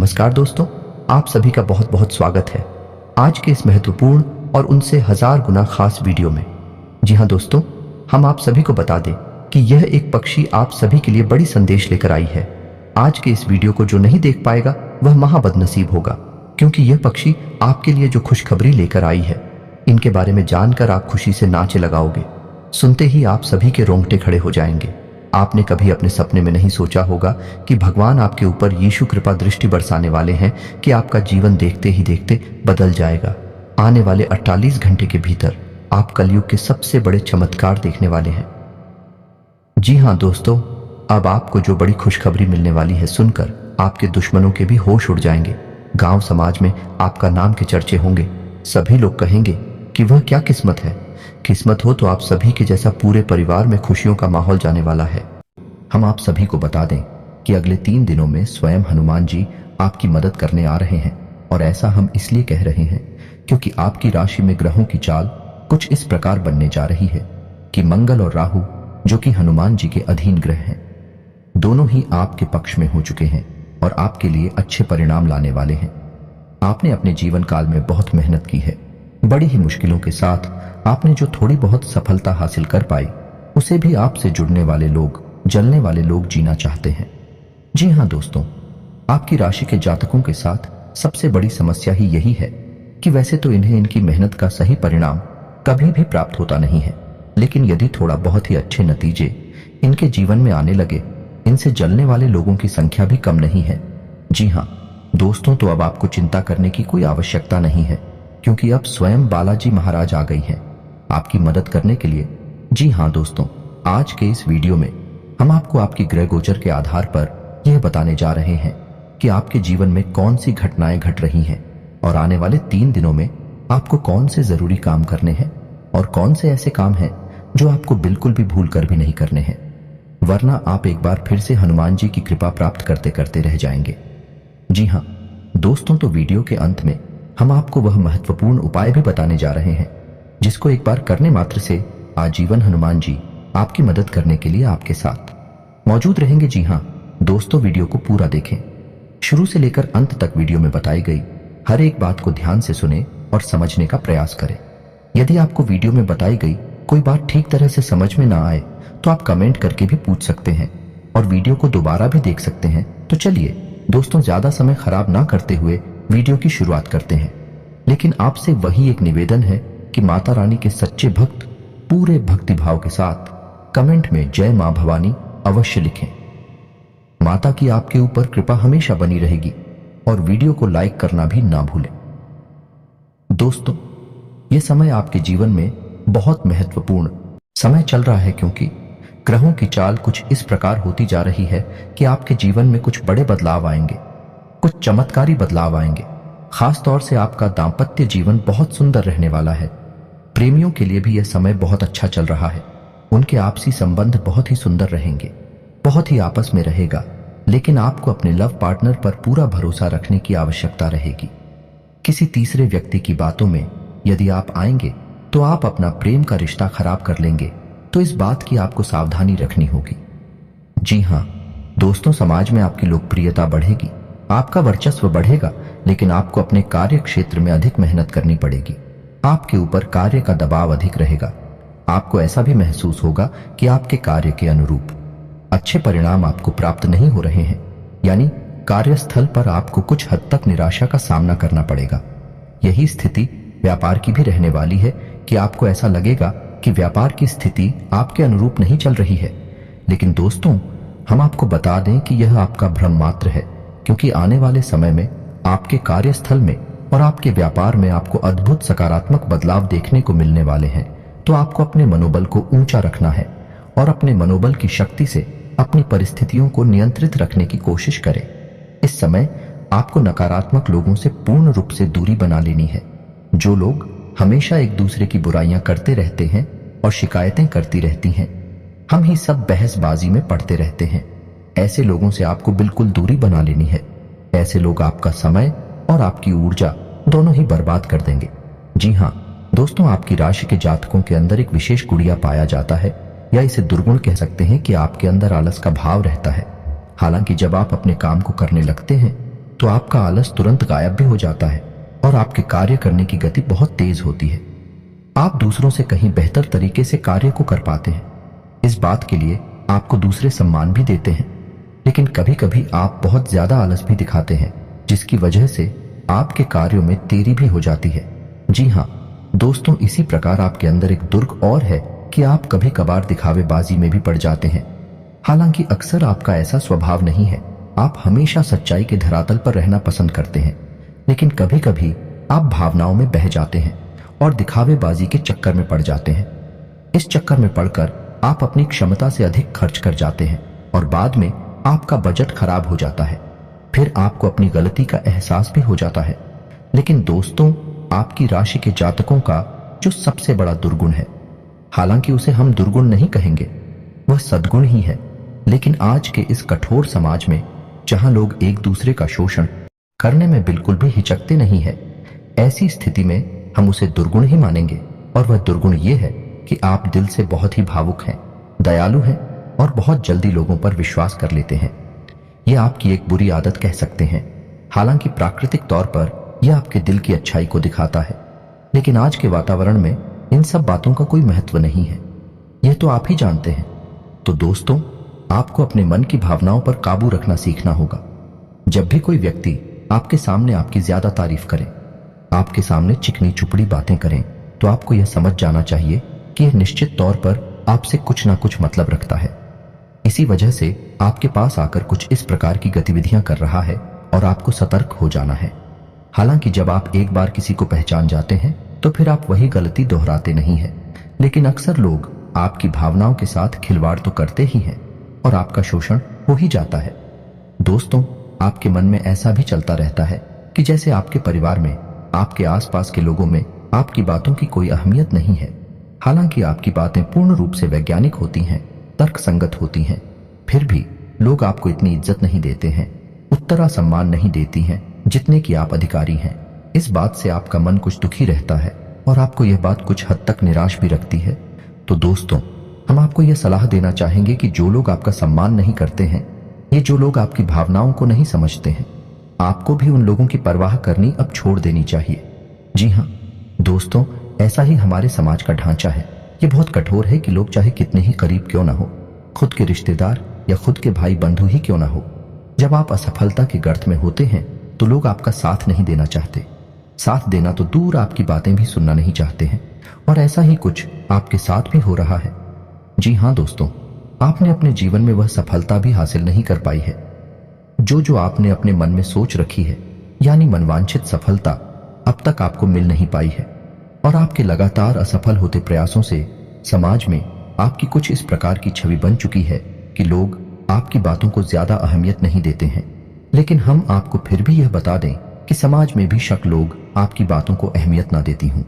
नमस्कार दोस्तों, आप सभी का बहुत बहुत स्वागत है आज के इस महत्वपूर्ण और उनसे हजार गुना खास वीडियो में। जी हाँ दोस्तों, हम आप सभी को बता दें कि यह एक पक्षी आप सभी के लिए बड़ी संदेश लेकर आई है। आज के इस वीडियो को जो नहीं देख पाएगा वह महाबदनसीब होगा, क्योंकि यह पक्षी आपके लिए जो खुशखबरी लेकर आई है, इनके बारे में जानकर आप खुशी से नाचे लगाओगे। सुनते ही आप सभी के रोंगटे खड़े हो जाएंगे। आपने कभी अपने सपने में नहीं सोचा होगा कि भगवान आपके ऊपर यीशु कृपा दृष्टि बरसाने वाले हैं कि आपका जीवन देखते ही देखते बदल जाएगा। आने वाले 48 घंटे के भीतर आप कलयुग के सबसे बड़े चमत्कार देखने वाले हैं। जी हाँ दोस्तों, अब आपको जो बड़ी खुशखबरी मिलने वाली है सुनकर आपके दुश्मनों के भी होश उड़ जाएंगे। गांव समाज में आपका नाम के चर्चे होंगे। सभी लोग कहेंगे कि वह क्या किस्मत है। किस्मत हो तो आप सभी के जैसा पूरे परिवार में खुशियों का माहौल जाने वाला है। हम आप सभी को बता दें कि अगले 3 दिनों में स्वयं हनुमान जी आपकी मदद करने आ रहे हैं, और ऐसा हम इसलिए कह रहे हैं क्योंकि आपकी राशि में ग्रहों की चाल कुछ इस प्रकार बनने जा रही है कि मंगल और राहु, जो कि हनुमान जी के अधीन ग्रह हैं, दोनों ही आपके पक्ष में हो चुके हैं और आपके लिए अच्छे परिणाम लाने वाले हैं। आपने अपने जीवन काल में बहुत मेहनत की है। बड़ी ही मुश्किलों के साथ आपने जो थोड़ी बहुत सफलता हासिल कर पाई, उसे भी आपसे जुड़ने वाले लोग, जलने वाले लोग जीना चाहते हैं। जी हाँ दोस्तों, आपकी राशि के जातकों के साथ सबसे बड़ी समस्या ही यही है कि वैसे तो इन्हें इनकी मेहनत का सही परिणाम कभी भी प्राप्त होता नहीं है, लेकिन यदि थोड़ा बहुत ही अच्छे नतीजे इनके जीवन में आने लगे, इनसे जलने वाले लोगों की संख्या भी कम नहीं है। जी हाँ दोस्तों, तो अब आपको चिंता करने की कोई आवश्यकता नहीं है, क्योंकि अब स्वयं बालाजी महाराज आ गई हैं आपकी मदद करने के लिए। जी हाँ दोस्तों, आज के इस वीडियो में हम आपको आपकी ग्रह गोचर के आधार पर यह बताने जा रहे हैं कि आपके जीवन में कौन सी घटनाएं घट रही हैं और आने वाले 3 दिनों में आपको कौन से जरूरी काम करने हैं और कौन से ऐसे काम हैं जो आपको बिल्कुल भी भूल कर भी नहीं करने हैं, वरना आप एक बार फिर से हनुमान जी की कृपा प्राप्त करते करते रह जाएंगे। जी हाँ दोस्तों, तो वीडियो के अंत में हम आपको वह महत्वपूर्ण उपाय भी बताने जा रहे हैं जिसको एक बार करने मात्र से आजीवन हनुमान जी आपकी मदद करने के लिए आपके साथ मौजूद रहेंगे। जी हाँ दोस्तों, वीडियो को पूरा देखें। शुरू से लेकर अंत तक वीडियो में बताई गई हर एक बात को ध्यान से सुने और समझने का प्रयास करें। यदि आपको वीडियो में बताई गई कोई बात ठीक तरह से समझ में ना आए तो आप कमेंट करके भी पूछ सकते हैं और वीडियो को दोबारा भी देख सकते हैं। तो चलिए दोस्तों, ज्यादा समय खराब ना करते हुए वीडियो की शुरुआत करते हैं। लेकिन आपसे वही एक निवेदन है कि माता रानी के सच्चे भक्त पूरे भक्ति भाव के साथ कमेंट में जय मां भवानी अवश्य लिखें। माता की आपके ऊपर कृपा हमेशा बनी रहेगी और वीडियो को लाइक करना भी ना भूलें। दोस्तों, यह समय आपके जीवन में बहुत महत्वपूर्ण समय चल रहा है, क्योंकि ग्रहों की चाल कुछ इस प्रकार होती जा रही है कि आपके जीवन में कुछ बड़े बदलाव आएंगे, कुछ चमत्कारी बदलाव आएंगे। खास तौर से आपका दांपत्य जीवन बहुत सुंदर रहने वाला है। प्रेमियों के लिए भी यह समय बहुत अच्छा चल रहा है। उनके आपसी संबंध बहुत ही सुंदर रहेंगे, बहुत ही आपस में रहेगा, लेकिन आपको अपने लव पार्टनर पर पूरा भरोसा रखने की आवश्यकता रहेगी। किसी तीसरे व्यक्ति की बातों में यदि आप आएंगे तो आप अपना प्रेम का रिश्ता खराब कर लेंगे, तो इस बात की आपको सावधानी रखनी होगी। जी हाँ दोस्तों, समाज में आपकी लोकप्रियता बढ़ेगी, आपका वर्चस्व बढ़ेगा, लेकिन आपको अपने कार्य क्षेत्र में अधिक मेहनत करनी पड़ेगी। आपके ऊपर कार्य का दबाव अधिक रहेगा। आपको ऐसा भी महसूस होगा कि आपके कार्य के अनुरूप अच्छे परिणाम आपको प्राप्त नहीं हो रहे हैं, यानी कार्यस्थल पर आपको कुछ हद तक निराशा का सामना करना पड़ेगा। यही स्थिति व्यापार की भी रहने वाली है कि आपको ऐसा लगेगा कि व्यापार की स्थिति आपके अनुरूप नहीं चल रही है। लेकिन दोस्तों, हम आपको बता दें कि यह आपका भ्रम मात्र है, क्योंकि आने वाले समय में आपके कार्यस्थल में और आपके व्यापार में आपको अद्भुत सकारात्मक बदलाव देखने को मिलने वाले हैं। तो आपको अपने मनोबल को ऊंचा रखना है और अपने मनोबल की शक्ति से अपनी परिस्थितियों को नियंत्रित रखने की कोशिश करें। इस समय आपको नकारात्मक लोगों से पूर्ण रूप से दूरी बना लेनी है। जो लोग हमेशा एक दूसरे की बुराइयां करते रहते हैं और शिकायतें करती रहती हैं, हम ही सब बहसबाजी में पड़ते रहते हैं, ऐसे लोगों से आपको बिल्कुल दूरी बना लेनी है। ऐसे लोग आपका समय और आपकी ऊर्जा दोनों ही बर्बाद कर देंगे। जी हाँ दोस्तों, आपकी राशि के जातकों के अंदर एक विशेष गुड़िया पाया जाता है, या इसे दुर्गुण कह सकते हैं कि आपके अंदर आलस का भाव रहता है। हालांकि जब आप अपने काम को करने लगते हैं तो आपका आलस तुरंत गायब भी हो जाता है और आपके कार्य करने की गति बहुत तेज होती है। आप दूसरों से कहीं बेहतर तरीके से कार्य को कर पाते हैं। इस बात के लिए आपको दूसरे सम्मान भी देते हैं। लेकिन कभी कभी आप बहुत ज्यादा आलस भी दिखाते हैं, जिसकी वजह से आपके कार्यों में देरी भी हो जाती है। जी हाँ दोस्तों, इसी प्रकार आपके अंदर एक दुर्ग और है कि आप कभी कभार दिखावेबाजी में भी पड़ जाते हैं। हालांकि अक्सर आपका ऐसा स्वभाव नहीं है। आप हमेशा सच्चाई के धरातल पर रहना पसंद करते हैं, लेकिन कभी कभी आप भावनाओं में बह जाते हैं और दिखावेबाजी के चक्कर में पड़ जाते हैं। इस चक्कर में पड़कर आप अपनी क्षमता से अधिक खर्च कर जाते हैं और बाद में आपका बजट खराब हो जाता है। फिर आपको अपनी गलती का एहसास भी हो जाता है। लेकिन दोस्तों, आपकी राशि के जातकों का जो सबसे बड़ा दुर्गुण है, हालांकि उसे हम दुर्गुण नहीं कहेंगे, वह सद्गुण ही है। लेकिन आज के इस कठोर समाज में, जहां लोग एक दूसरे का शोषण करने में बिल्कुल भी हिचकते नहीं है, ऐसी स्थिति में हम उसे दुर्गुण ही मानेंगे। और वह दुर्गुण ये है कि आप दिल से बहुत ही भावुक हैं, दयालु हैं और बहुत जल्दी लोगों पर विश्वास कर लेते हैं। यह आपकी एक बुरी आदत कह सकते हैं। हालांकि प्राकृतिक तौर पर यह आपके दिल की अच्छाई को दिखाता है, लेकिन आज के वातावरण में इन सब बातों का कोई महत्व नहीं है। यह तो आप ही जानते हैं। तो दोस्तों, आपको अपने मन की भावनाओं पर काबू रखना सीखना होगा। जब भी कोई व्यक्ति आपके सामने आपकी ज्यादा तारीफ करे, आपके सामने चिकनी चुपड़ी बातें करें, तो आपको यह समझ जाना चाहिए कि यह निश्चित तौर पर आपसे कुछ ना कुछ मतलब रखता है। इसी वजह से आपके पास आकर कुछ इस प्रकार की गतिविधियां कर रहा है और आपको सतर्क हो जाना है। हालांकि जब आप एक बार किसी को पहचान जाते हैं तो फिर आप वही गलती दोहराते नहीं हैं। लेकिन अक्सर लोग आपकी भावनाओं के साथ खिलवाड़ तो करते ही हैं और आपका शोषण हो ही जाता है। दोस्तों, आपके मन में ऐसा भी चलता रहता है कि जैसे आपके परिवार में, आपके आसपास के लोगों में आपकी बातों की कोई अहमियत नहीं है। हालांकि आपकी बातें पूर्ण रूप से वैज्ञानिक होती हैं, तर्कसंगत होती हैं, फिर भी लोग आपको इतनी इज्जत नहीं देते हैं, उतना सम्मान नहीं देती हैं जितने कि आप अधिकारी हैं। इस बात से आपका मन कुछ दुखी रहता है और आपको यह बात कुछ हद तक निराश भी रखती है। तो दोस्तों, हम आपको यह सलाह देना चाहेंगे कि जो लोग आपका सम्मान नहीं करते हैं, ये जो लोग आपकी भावनाओं को नहीं समझते हैं, आपको भी उन लोगों की परवाह करनी अब छोड़ देनी चाहिए। जी हाँ दोस्तों, ऐसा ही हमारे समाज का ढांचा है। ये बहुत कठोर है कि लोग चाहे कितने ही करीब क्यों ना हो, खुद के रिश्तेदार या खुद के भाई बंधु ही क्यों ना हो, जब आप असफलता के गर्त में होते हैं तो लोग आपका साथ नहीं देना चाहते। साथ देना तो दूर, आपकी बातें भी सुनना नहीं चाहते हैं। और ऐसा ही कुछ आपके साथ भी हो रहा है। जी हाँ दोस्तों, आपने अपने जीवन में वह सफलता भी हासिल नहीं कर पाई है जो आपने अपने मन में सोच रखी है, यानी मनवांछित सफलता अब तक आपको मिल नहीं पाई है। और आपके लगातार असफल होते प्रयासों से समाज में आपकी कुछ इस प्रकार की छवि बन चुकी है कि लोग आपकी बातों को ज्यादा अहमियत नहीं देते हैं। लेकिन हम आपको फिर भी यह बता दें कि समाज में भी शक लोग आपकी बातों को अहमियत ना देती हूं,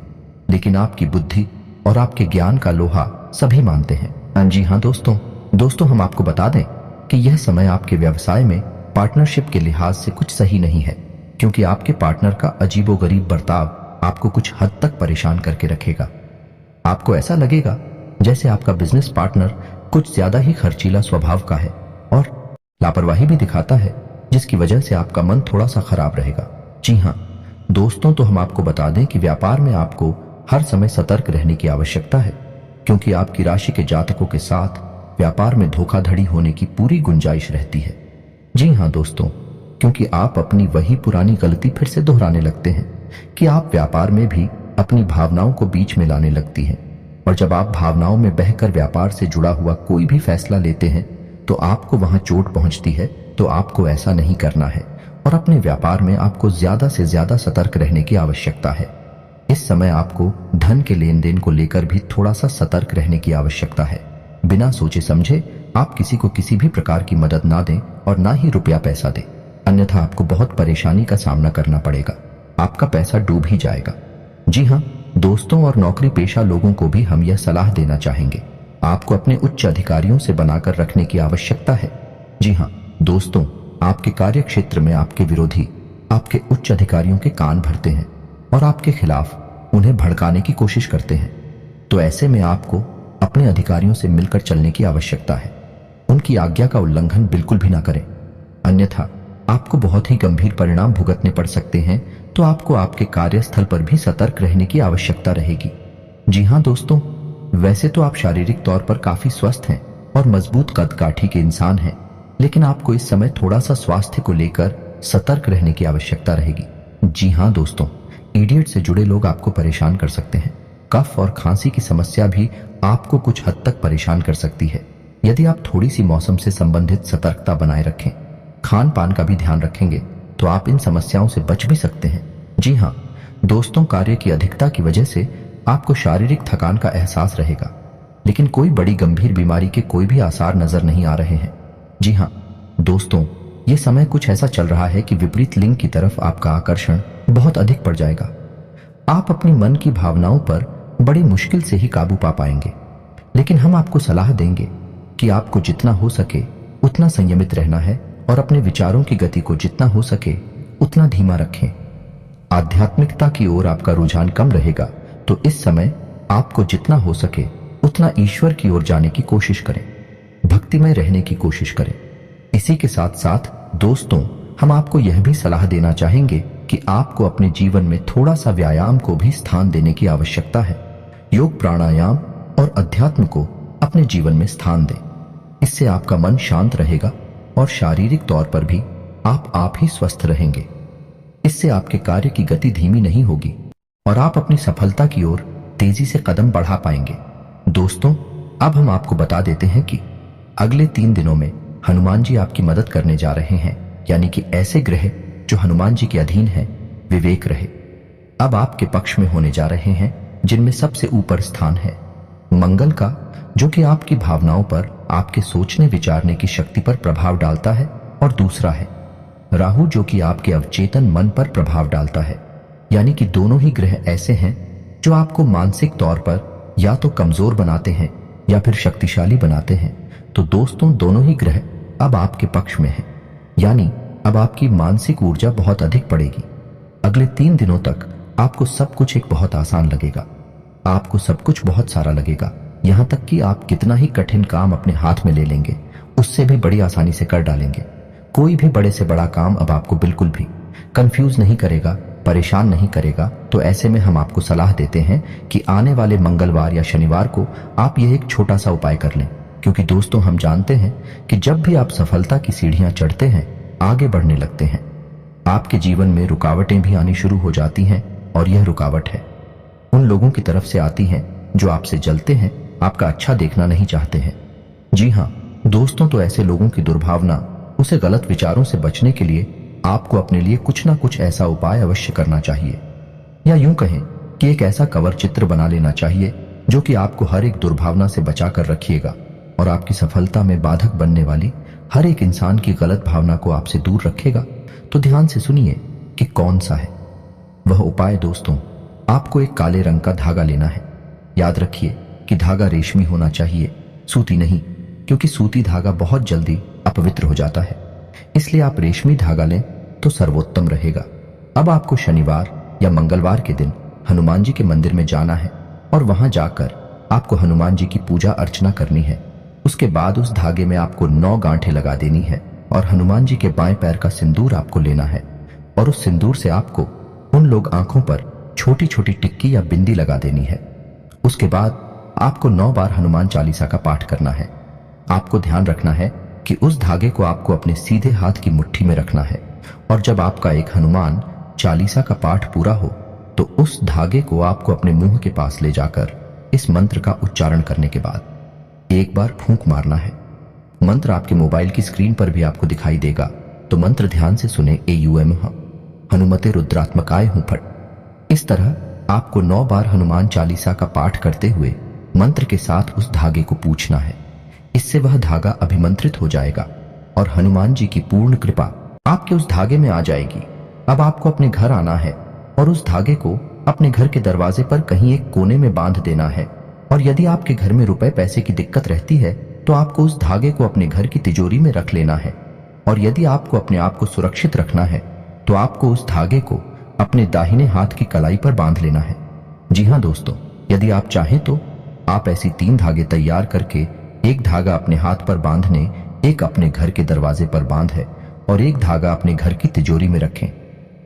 लेकिन आपकी बुद्धि और आपके ज्ञान का लोहा सभी मानते हैं। जी हाँ दोस्तों, हम आपको बता दें कि यह समय आपके व्यवसाय में पार्टनरशिप के लिहाज से कुछ सही नहीं है, क्योंकि आपके पार्टनर का अजीबोगरीब बर्ताव आपको कुछ हद तक परेशान करके रखेगा। आपको ऐसा लगेगा जैसे आपका बिजनेस पार्टनर कुछ ज्यादा ही खर्चीला स्वभाव का है और लापरवाही भी दिखाता है, जिसकी वजह से आपका मन थोड़ा सा खराब रहेगा। जी हाँ दोस्तों, तो हम आपको बता दें कि व्यापार में आपको हर समय सतर्क रहने की आवश्यकता है, क्योंकि आपकी राशि के जातकों के साथ व्यापार में धोखाधड़ी होने की पूरी गुंजाइश रहती है। जी हाँ दोस्तों, क्योंकि आप अपनी वही पुरानी गलती फिर से दोहराने लगते हैं कि आप व्यापार में भी अपनी भावनाओं को बीच में लाने लगती हैं। और जब आप भावनाओं में बहकर व्यापार से जुड़ा हुआ कोई भी फैसला लेते हैं तो आपको वहां चोट पहुंचती है। तो आपको ऐसा नहीं करना है और अपने व्यापार में आपको ज्यादा से ज्यादा सतर्क रहने की आवश्यकता है। इस समय आपको धन के लेन देन को लेकर भी थोड़ा सा सतर्क रहने की आवश्यकता है। बिना सोचे समझे आप किसी को किसी भी प्रकार की मदद ना दें और ना ही रुपया पैसा दें, अन्यथा आपको बहुत परेशानी का सामना करना पड़ेगा। आपका पैसा डूब ही जाएगा। जी हाँ दोस्तों, और नौकरी पेशा लोगों को भी हम यह सलाह देना चाहेंगे, आपको अपने उच्च अधिकारियों से बनाकर रखने की आवश्यकता है। जी हाँ दोस्तों, आपके कार्य क्षेत्र में आपके विरोधी आपके उच्च अधिकारियों के कान भरते हैं और आपके खिलाफ उन्हें भड़काने की कोशिश करते हैं। तो ऐसे में आपको अपने अधिकारियों से मिलकर चलने की आवश्यकता है। उनकी आज्ञा का उल्लंघन बिल्कुल भी ना करें, अन्यथा आपको बहुत ही गंभीर परिणाम भुगतने पड़ सकते हैं, तो आपको आपके कार्यस्थल पर भी सतर्क रहने की आवश्यकता रहेगी। जी हाँ दोस्तों, वैसे तो आप शारीरिक तौर पर काफी स्वस्थ हैं और मजबूत कदकाठी के इंसान हैं, लेकिन आपको इस समय थोड़ा सा स्वास्थ्य को लेकर सतर्क रहने की आवश्यकता रहेगी। जी हाँ दोस्तों, ईडियट से जुड़े लोग आपको परेशान कर सकते हैं। कफ और खांसी की समस्या भी आपको कुछ हद तक परेशान कर सकती है। यदि आप थोड़ी सी मौसम से संबंधित सतर्कता बनाए रखें, खान पान का भी ध्यान रखेंगे, तो आप इन समस्याओं से बच भी सकते हैं। जी हाँ दोस्तों, कार्य की अधिकता की वजह से आपको शारीरिक थकान का एहसास रहेगा, लेकिन कोई बड़ी गंभीर बीमारी के कोई भी आसार नजर नहीं आ रहे हैं। जी हाँ दोस्तों, ये समय कुछ ऐसा चल रहा है कि विपरीत लिंग की तरफ आपका आकर्षण बहुत अधिक पड़ जाएगा। आप अपनी मन की भावनाओं पर बड़ी मुश्किल से ही काबू पा पाएंगे, लेकिन हम आपको सलाह देंगे कि आपको जितना हो सके उतना संयमित रहना है और अपने विचारों की गति को जितना हो सके उतना धीमा रखें। आध्यात्मिकता की ओर आपका रुझान कम रहेगा, तो इस समय आपको जितना हो सके उतना ईश्वर की ओर जाने की कोशिश करें, भक्तिमय रहने की कोशिश करें। इसी के साथ साथ दोस्तों, हम आपको यह भी सलाह देना चाहेंगे कि आपको अपने जीवन में थोड़ा सा व्यायाम को भी स्थान देने की आवश्यकता है। योग, प्राणायाम और अध्यात्म को अपने जीवन में स्थान दें। इससे आपका मन शांत रहेगा और शारीरिक तौर पर भी आप ही स्वस्थ रहेंगे। इससे आपके कार्य की गति धीमी नहीं होगी और आप अपनी सफलता की ओर तेजी से कदम बढ़ा पाएंगे। दोस्तों, अब हम आपको बता देते हैं कि अगले 3 दिनों में हनुमान जी आपकी मदद करने जा रहे हैं, यानी कि ऐसे ग्रह जो हनुमान जी के अधीन हैं, विवेक रहे अब आपके पक्ष में होने जा रहे हैं, जिनमें सबसे ऊपर स्थान है मंगल का, जो कि आपकी भावनाओं पर, आपके सोचने विचारने की शक्ति पर प्रभाव डालता है, और दूसरा है राहु, जो कि आपके अवचेतन मन पर प्रभाव डालता है। यानी कि दोनों ही ग्रह ऐसे हैं जो आपको मानसिक तौर पर या तो कमजोर बनाते हैं या फिर शक्तिशाली बनाते हैं। तो दोस्तों, दोनों ही ग्रह अब आपके पक्ष में हैं, यानी अब आपकी मानसिक ऊर्जा बहुत अधिक बढ़ेगी। अगले 3 दिनों तक आपको सब कुछ एक बहुत आसान लगेगा, आपको सब कुछ बहुत सारा लगेगा, यहां तक कि आप कितना ही कठिन काम अपने हाथ में ले लेंगे, उससे भी बड़ी आसानी से कर डालेंगे। कोई भी बड़े से बड़ा काम अब आपको बिल्कुल भी कंफ्यूज नहीं करेगा, परेशान नहीं करेगा। तो ऐसे में हम आपको सलाह देते हैं कि आने वाले मंगलवार या शनिवार को आप यह एक छोटा सा उपाय कर लें, क्योंकि दोस्तों, हम जानते हैं कि जब भी आप सफलता की सीढ़ियां चढ़ते हैं, आगे बढ़ने लगते हैं, आपके जीवन में रुकावटें भी आनी शुरू हो जाती हैं, और यह रुकावट है उन लोगों की तरफ से आती हैं जो आपसे जलते हैं, आपका अच्छा देखना नहीं चाहते हैं। जी हाँ दोस्तों, तो ऐसे लोगों की दुर्भावना, उसे गलत विचारों से बचने के लिए आपको अपने लिए कुछ ना कुछ ऐसा उपाय अवश्य करना चाहिए, या यूं कहें कि एक ऐसा कवर चित्र बना लेना चाहिए जो कि आपको हर एक दुर्भावना से बचा कर रखिएगा और आपकी सफलता में बाधक बनने वाली हर एक इंसान की गलत भावना को आपसे दूर रखेगा। तो ध्यान से सुनिए कि कौन सा है वह उपाय। दोस्तों, आपको एक काले रंग का धागा लेना है। याद रखिए कि धागा रेशमी होना चाहिए, सूती नहीं, क्योंकि सूती धागा बहुत जल्दी अपवित्र हो जाता है। इसलिए आप रेशमी धागा लें तो सर्वोत्तम रहेगा। अब आपको शनिवार या मंगलवार के दिन हनुमान जी के मंदिर में जाना है और वहां जाकर आपको हनुमान जी की पूजा अर्चना करनी है। उसके बाद उस धागे में आपको 9 गांठें लगा देनी है और हनुमान जी के बाएं पैर का सिंदूर आपको लेना है, और उस सिंदूर से आपको उन लोग आंखों पर छोटी छोटी टिक्की या बिंदी लगा देनी है। उसके बाद आपको 9 बार हनुमान चालीसा का पाठ करना है। आपको ध्यान रखना है कि उस धागे को आपको अपने सीधे हाथ की मुट्ठी में रखना है, और जब आपका एक हनुमान चालीसा का पाठ पूरा हो तो उस धागे को आपको अपने मुंह के पास ले जाकर इस मंत्र का उच्चारण करने के बाद एक बार फूंक मारना है। मंत्र आपके मोबाइल की स्क्रीन पर भी आपको दिखाई देगा, तो मंत्र ध्यान से सुने। AUM हनुमते रुद्रात्मकाय हूं फट। इस तरह आपको 9 बार हनुमान चालीसा का पाठ करते हुए मंत्र के साथ उस धागे को पूछना है। इससे वह धागा अभिमंत्रित हो जाएगा और हनुमान जी की पूर्ण कृपा आपके उस धागे में आ जाएगी। अब आपको अपने घर आना है और उस धागे को अपने घर के दरवाजे पर कहीं एक कोने में बांध देना है। और यदि आपके घर में रुपए पैसे की दिक्कत रहती है तो आपको उस धागे को अपने घर की तिजोरी में रख लेना है। और यदि आपको अपने आप को सुरक्षित रखना है तो आपको उस धागे को अपने दाहिने हाथ की कलाई पर बांध लेना है। जी हाँ दोस्तों, यदि आप चाहें तो आप ऐसी 3 धागे तैयार करके एक धागा अपने हाथ पर बांधने, एक अपने घर के दरवाजे पर बांधे और एक धागा अपने घर की तिजोरी में रखें।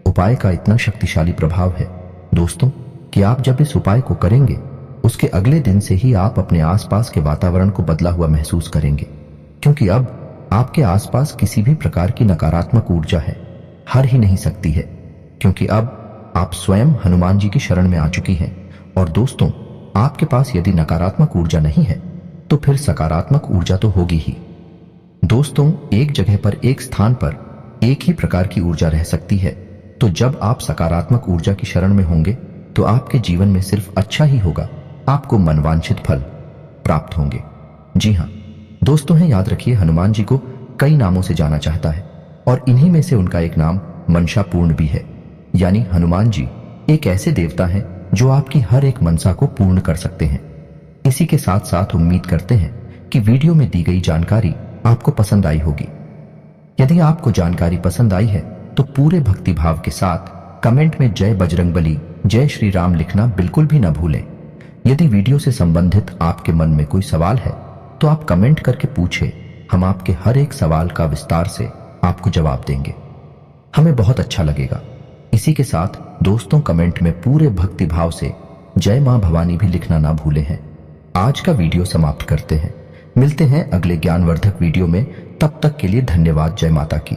उपाय का इतना शक्तिशाली प्रभाव है दोस्तों कि आप जब इस उपाय को करेंगे उसके अगले दिन से ही आप अपने आसपास के वातावरण को बदला हुआ महसूस करेंगे, क्योंकि अब आपके आसपास किसी भी प्रकार की नकारात्मक ऊर्जा है हर ही नहीं सकती है, क्योंकि अब आप स्वयं हनुमान जी की शरण में आ चुकी हैं। और दोस्तों, आपके पास यदि नकारात्मक ऊर्जा नहीं है तो फिर सकारात्मक ऊर्जा तो होगी ही। दोस्तों, एक जगह पर, एक स्थान पर एक ही प्रकार की ऊर्जा रह सकती है, तो जब आप सकारात्मक ऊर्जा की शरण में होंगे तो आपके जीवन में सिर्फ अच्छा ही होगा, आपको मनवांछित फल प्राप्त होंगे। जी हाँ दोस्तों, है याद रखिए, हनुमान जी को कई नामों से जाना चाहता है और इन्हीं में से उनका एक नाम मनसापूर्ण भी है। यानी हनुमान जी एक ऐसे देवता हैं जो आपकी हर एक मनसा को पूर्ण कर सकते हैं। इसी के साथ साथ उम्मीद करते हैं कि वीडियो में दी गई जानकारी आपको पसंद आई होगी। यदि आपको जानकारी पसंद आई है तो पूरे भक्ति भाव के साथ कमेंट में जय बजरंगबली, जय श्री राम लिखना बिल्कुल भी न भूलें। यदि वीडियो से संबंधित आपके मन में कोई सवाल है तो आप कमेंट करके पूछें, हम आपके हर एक सवाल का विस्तार से आपको जवाब देंगे, हमें बहुत अच्छा लगेगा। इसी के साथ दोस्तों, कमेंट में पूरे भक्ति भाव से जय मां भवानी भी लिखना ना भूले हैं। आज का वीडियो समाप्त करते हैं, मिलते हैं अगले ज्ञानवर्धक वीडियो में। तब तक के लिए धन्यवाद। जय माता की।